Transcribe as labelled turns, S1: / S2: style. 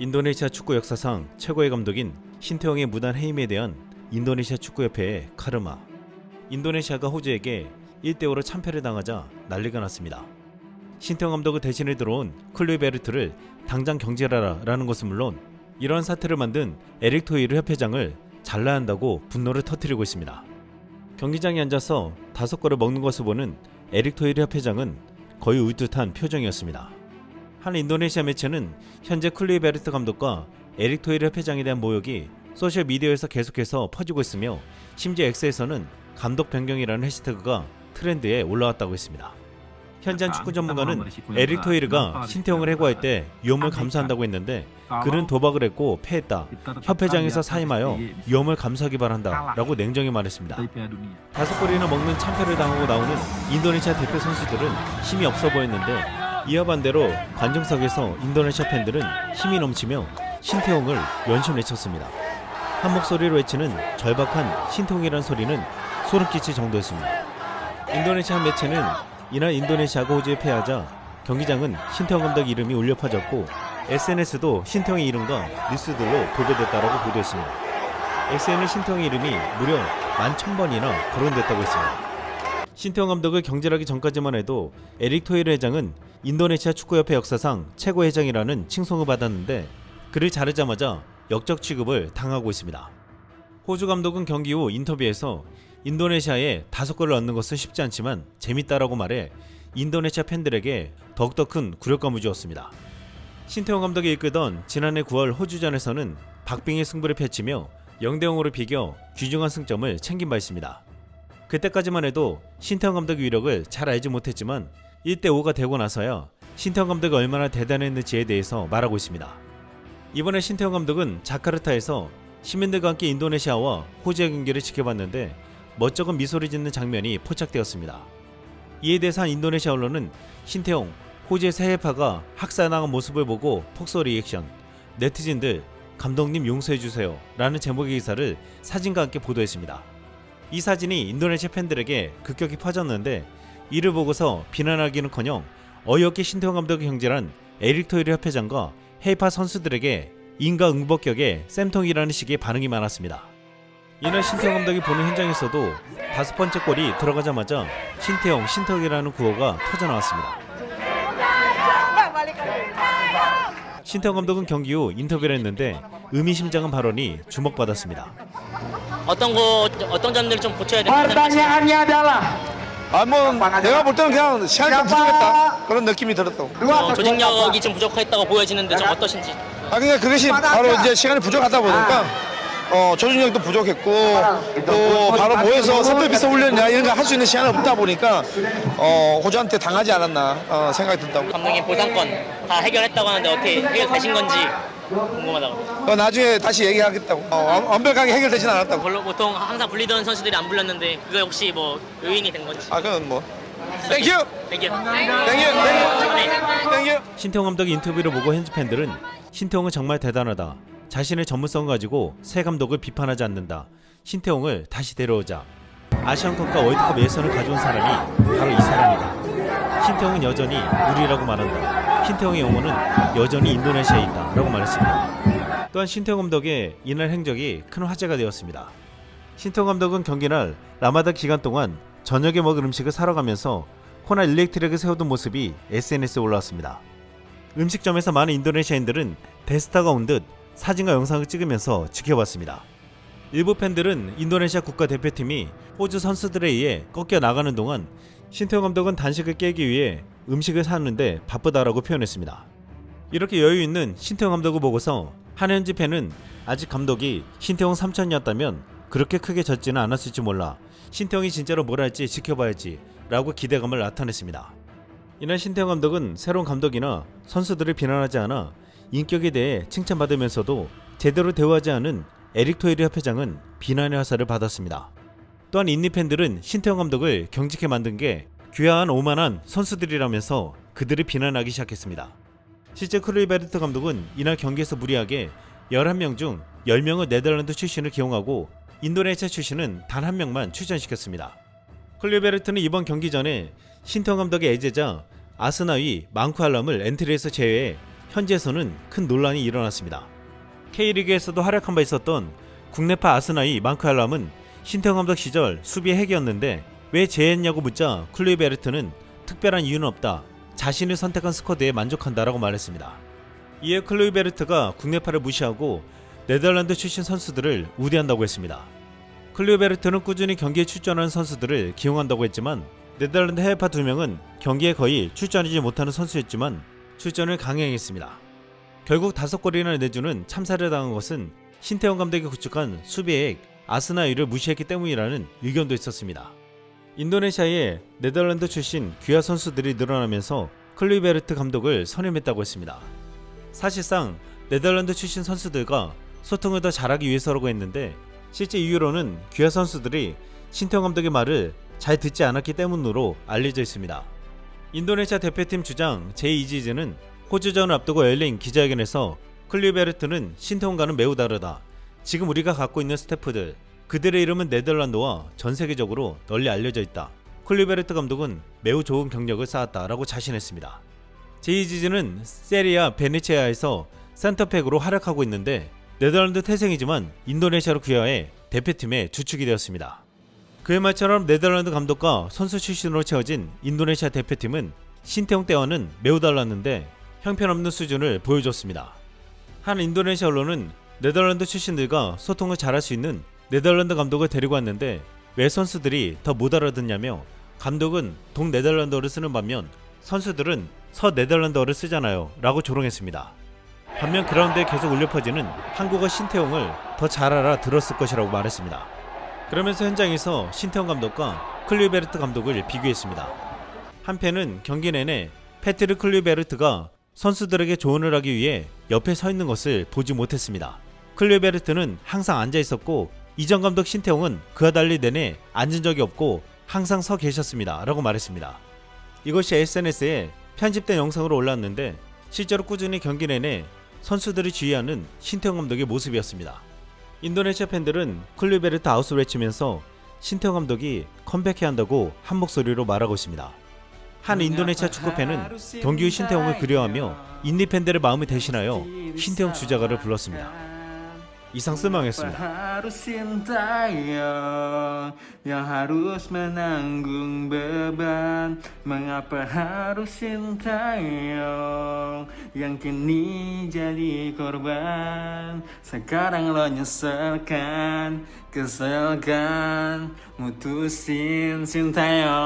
S1: 인도네시아 축구 역사상 최고의 감독인 신태용의 무단 해임에 대한 인도네시아 축구협회의 카르마. 인도네시아가 호주에게 1대5로 참패를 당하자 난리가 났습니다. 신태용 감독의 대신에 들어온 클루이베르트를 당장 경질하라 라는 것은 물론 이러한 사태를 만든 에릭 토이르 협회장을 잘라야 한다고 분노를 터뜨리고 있습니다. 경기장에 앉아서 5골을 먹는 것을 보는 에릭 토이르 협회장은 거의 울듯한 표정이었습니다. 한 인도네시아 매체는 현재 클루이베르트 감독과 에릭 토이르 협회장에 대한 모욕이 소셜미디어에서 계속해서 퍼지고 있으며 심지어 X에서는 감독 변경이라는 해시태그가 트렌드에 올라왔다고 했습니다. 현지한 축구 전문가는 에릭 토이르가 신태용을 해고할 때 위험을 감수한다고 했는데 그는 도박을 했고 패했다. 협회장에서 사임하여 위험을 감수하기 바란다 라고 냉정히 말했습니다. 5골이나 먹는 참패를 당하고 나오는 인도네시아 대표 선수들은 힘이 없어 보였는데 이와 반대로 관중석에서 인도네시아 팬들은 힘이 넘치며 신태용을 연신 외쳤습니다. 한 목소리로 외치는 절박한 신태용이라는 소리는 소름 끼칠 정도였습니다. 인도네시아 한 매체는 이날 인도네시아가 호주에 패하자 경기장은 신태용 감독 이름이 울려 퍼졌고 SNS도 신태용의 이름과 뉴스들로 도배됐다라고 보도했습니다. XN은 신태용의 이름이 무려 11,000번이나 거론됐다고 했습니다. 신태용 감독을 경질하기 전까지만 해도 에릭 토이르 회장은 인도네시아 축구협회 역사상 최고 회장이라는 칭송을 받았는데 그를 자르자마자 역적 취급을 당하고 있습니다. 호주 감독은 경기 후 인터뷰에서 인도네시아에 5골을 얻는 것은 쉽지 않지만 재밌다라고 말해 인도네시아 팬들에게 더욱더 큰 굴욕감을 주었습니다. 신태용 감독이 이끌던 지난해 9월 호주전에서는 박빙의 승부를 펼치며 0대0으로 비겨 귀중한 승점을 챙긴 바 있습니다. 그때까지만 해도 신태용 감독의 위력을 잘 알지 못했지만 1대5가 되고 나서야 신태용 감독이 얼마나 대단했는지에 대해서 말하고 있습니다. 이번에 신태용 감독은 자카르타에서 시민들과 함께 인도네시아와 호주의 경기를 지켜봤는데 멋쩍은 미소를 짓는 장면이 포착되었습니다. 이에 대해서 한 인도네시아 언론은 신태용, 호주의 새해파가 학살당한 모습을 보고 폭소 리액션, 네티즌들 감독님 용서해주세요 라는 제목의 기사를 사진과 함께 보도했습니다. 이 사진이 인도네시아 팬들에게 급격히 퍼졌는데 이를 보고서 비난하기는커녕 어이없게 신태용 감독의 경질한 에릭 토이르 협회장과 해외파 선수들에게 인과응보격의 쌤통이라는 식의 반응이 많았습니다. 이날 신태용 감독이 보는 현장에서도 5번째 골이 들어가자마자 신태용, 신턱이라는 구호가 터져나왔습니다. 신태용 감독은 경기 후 인터뷰를 했는데 의미심장한 발언이 주목받았습니다.
S2: 어떤 점들을 좀 고쳐야 된다고 생각하세요?
S3: 내가 볼 때는 그냥 시간이 좀 부족했다 그런 느낌이 들었다고.
S2: 조직력이 좀 부족했다고 보여지는데 좀 어떠신지?
S3: 그러니까 그것이 바로 이제 시간이 부족하다 보니까 조직력도 부족했고 또 바로 모여서 선배 비서 훈련이나 이런 거 할 수 있는 시간이 없다 보니까 호주한테 당하지 않았나 생각이 든다고.
S2: 감독님 보상권 다 해결했다고 하는데 어떻게 해결되신 건지 궁금하다고.
S3: 나중에 다시 얘기하겠다고. 완벽하게 해결되진 않았다고.
S2: 보통 항상 불리던 선수들이 안 불렸는데 그게 혹시 뭐 요인이 된 건지.
S3: 그건 뭐. 땡큐.
S2: 땡큐.
S1: 신태용 감독의 인터뷰를 보고 현지 팬들은 신태용은 정말 대단하다. 자신의 전문성을 가지고 새 감독을 비판하지 않는다. 신태용을 다시 데려오자. 아시안컵과 월드컵 예선을 가져온 사람이 바로 이 사람이다. 신태용은 여전히 우리라고 말한다. 신태용의 영혼은 여전히 인도네시아에 있다 라고 말했습니다. 또한 신태용 감독의 이날 행적이 큰 화제가 되었습니다. 신태용 감독은 경기날 라마단 기간 동안 저녁에 먹을 음식을 사러 가면서 코나 일렉트릭을 세우던 모습이 SNS에 올라왔습니다. 음식점에서 많은 인도네시아인들은 대스타가 온 듯 사진과 영상을 찍으면서 지켜봤습니다. 일부 팬들은 인도네시아 국가대표팀이 호주 선수들에 의해 꺾여 나가는 동안 신태용 감독은 단식을 깨기 위해 음식을 사는데 바쁘다라고 표현했습니다. 이렇게 여유 있는 신태용 감독을 보고서 한 현지 팬은 아직 감독이 신태용 삼촌이었다면 그렇게 크게 졌지는 않았을지 몰라. 신태용이 진짜로 뭘 할지 지켜봐야지 라고 기대감을 나타냈습니다. 이날 신태용 감독은 새로운 감독이나 선수들을 비난하지 않아 인격에 대해 칭찬받으면서도 제대로 대우하지 않은 에릭 토이르 협회장은 비난의 화살을 받았습니다. 또한 인디 팬들은 신태용 감독을 경직해 만든 게 귀화한 오만한 선수들이라면서 그들을 비난하기 시작했습니다. 실제 클루이베르트 감독은 이날 경기에서 무리하게 11명 중 10명을 네덜란드 출신을 기용하고 인도네시아 출신은 단 1명만 출전시켰습니다. 클루이베르트는 이번 경기 전에 신태용 감독의 애제자 아스나위 망쿠알람을 엔트리에서 제외해 현지에서는 큰 논란이 일어났습니다. K리그에서도 활약한 바 있었던 국내파 아스나이 마크 알람은 신태용 감독 시절 수비의 핵이었는데 왜 제했냐고 묻자 클루이베르트는 특별한 이유는 없다. 자신이 선택한 스쿼드에 만족한다라고 말했습니다. 이에 클루이베르트가 국내파를 무시하고 네덜란드 출신 선수들을 우대한다고 했습니다. 클루이베르트는 꾸준히 경기에 출전하는 선수들을 기용한다고 했지만 네덜란드 해외파 2명은 경기에 거의 출전하지 못하는 선수였지만 출전을 강행했습니다. 결국 5골이나 내주는 참사를 당한 것은 신태용 감독이 구축한 수비의 핵 아스나이를 무시했기 때문이라는 의견도 있었습니다. 인도네시아에 네덜란드 출신 귀화 선수들이 늘어나면서 클루이베르트 감독을 선임했다고 했습니다. 사실상 네덜란드 출신 선수들과 소통을 더 잘하기 위해서라고 했는데 실제 이유로는 귀화 선수들이 신태용 감독의 말을 잘 듣지 않았기 때문으로 알려져 있습니다. 인도네시아 대표팀 주장 제이 이지즈는 호주전을 앞두고 열린 기자회견에서 클루이베르트는 신태용과는 매우 다르다. 지금 우리가 갖고 있는 스태프들, 그들의 이름은 네덜란드와 전 세계적으로 널리 알려져 있다. 클루이베르트 감독은 매우 좋은 경력을 쌓았다라고 자신했습니다. 제이 이지즈는 세리아 베네치아에서 센터백으로 활약하고 있는데 네덜란드 태생이지만 인도네시아로 귀화해 대표팀의 주축이 되었습니다. 그의 말처럼 네덜란드 감독과 선수 출신으로 채워진 인도네시아 대표팀은 신태용 때와는 매우 달랐는데 형편없는 수준을 보여줬습니다. 한 인도네시아 언론은 네덜란드 출신들과 소통을 잘할 수 있는 네덜란드 감독을 데리고 왔는데 왜 선수들이 더 못 알아듣냐며 감독은 동네덜란드어를 쓰는 반면 선수들은 서네덜란드어를 쓰잖아요 라고 조롱했습니다. 반면 그라운드에 계속 울려 퍼지는 한국어 신태용을 더 잘 알아들었을 것이라고 말했습니다. 그러면서 현장에서 신태용 감독과 클루이베르트 감독을 비교했습니다. 한편은 경기 내내 패트릭 클루이베르트가 선수들에게 조언을 하기 위해 옆에 서 있는 것을 보지 못했습니다. 클루이베르트는 항상 앉아 있었고 이전 감독 신태용은 그와 달리 내내 앉은 적이 없고 항상 서 계셨습니다 라고 말했습니다. 이것이 SNS에 편집된 영상으로 올랐는데 실제로 꾸준히 경기 내내 선수들이 주의하는 신태용 감독의 모습이었습니다. 인도네시아 팬들은 클루이베르트 아웃을 외치면서 신태용 감독이 컴백해야 한다고 한 목소리로 말하고 있습니다. 한 인도네시아 축구팬은 경기 후 신태용을 그리워하며 인디 팬들의 마음을 대신하여 신태용 주자가를 불렀습니다. 이상 쓸망했습니다.
S4: Harus Sintayong yang harus menanggung beban? Mengapa harus Sintayong yang kini jadi korban? Sekarang lo nyeselkan, keselkan, mutusin Sintayong.